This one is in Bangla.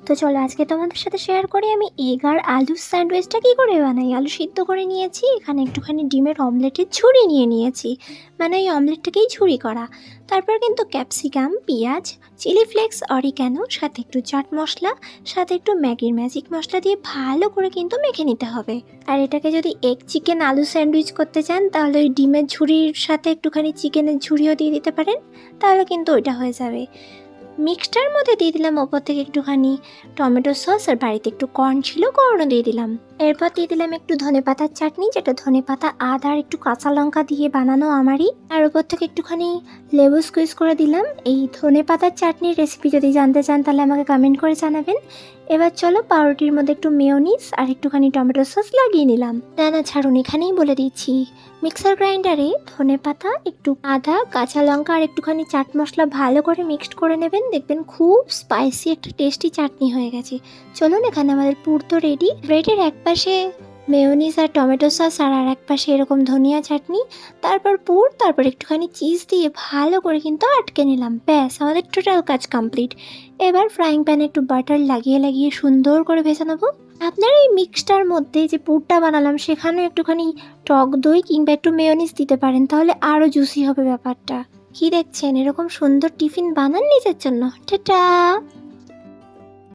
তো চলো আজকে তোমাদের সাথে শেয়ার করি আমি এগ আর আলুর স্যান্ডউইচটা কী করে বানাই। আলু সিদ্ধ করে নিয়েছি, এখানে একটুখানি ডিমের অমলেটের ঝুড়ি নিয়ে নিয়েছি, মানে এই অমলেটটাকেই ঝুড়ি করা। তারপর কিন্তু ক্যাপসিকাম, পেঁয়াজ, চিলি ফ্লেক্স, অরিগ্যানো, সাথে একটু চাট মশলা, সাথে একটু ম্যাগির ম্যাজিক মশলা দিয়ে ভালো করে কিন্তু মেখে নিতে হবে। আর এটাকে যদি এগ চিকেন আলু স্যান্ডউইচ করতে চান তাহলে ওই ডিমের ঝুড়ির সাথে একটুখানি চিকেনের ঝুড়িও দিয়ে দিতে পারেন, তাহলে কিন্তু ওইটা হয়ে যাবে। মিক্সটার মধ্যে দিয়ে দিলাম ওপর থেকে একটুখানি টমেটো সস, আর বাড়িতে একটু কর্ন ছিল, কর্নও দিয়ে দিলাম। এরপর দিয়ে দিলাম একটু ধনেপাতার চাটনি, যেটা ধনেপাতা, আদা আর একটু কাঁচা লঙ্কা দিয়ে বানানো আমারই। আর ওপর থেকে একটুখানি লেবু স্কুইজ করে দিলাম। এই ধনেপাতার চাটনির রেসিপি যদি জানতে চান তাহলে আমাকে কমেন্ট করে জানাবেন। এবার চলো পাউরুটির মধ্যে একটু মেয়োনিজ আর একটুখানি টমেটো সস লাগিয়ে নিলাম। না ছাড়ুন, এখানেই বলে দিচ্ছি, মিক্সার গ্রাইন্ডারে ধনেপাতা, একটু আদা, কাঁচা লঙ্কা আর একটুখানি চাট মশলা ভালো করে মিক্সড করে নেবেন, দেখবেন খুব স্পাইসি একটা টেস্টি চাটনি হয়ে গেছে। চলুন, এখানে আমাদের পুর তো রেডি। ব্রেডের এক পাশে মেয়োনিজ আর টমেটো সস আর এক পাশে এরকম ধনিয়া চাটনি, তারপর পুর, তারপর একটুখানি চিজ দিয়ে ভালো করে কিন্তু আটকে নিলাম। ব্যাস, আমাদের টোটাল কাজ কমপ্লিট। এবার ফ্রাইং প্যানে একটু বাটার লাগিয়ে লাগিয়ে সুন্দর করে ভেজে নেবো। আপনার এই মিক্সটার মধ্যে যে পুরটা বানালাম সেখানেও একটুখানি টক দই কিংবা একটু মেয়োনিজ দিতে পারেন, তাহলে আরও জুসি হবে ব্যাপারটা। কি দেখছেন, এরকম সুন্দর টিফিন বানান নিজের জন্য। টাটা।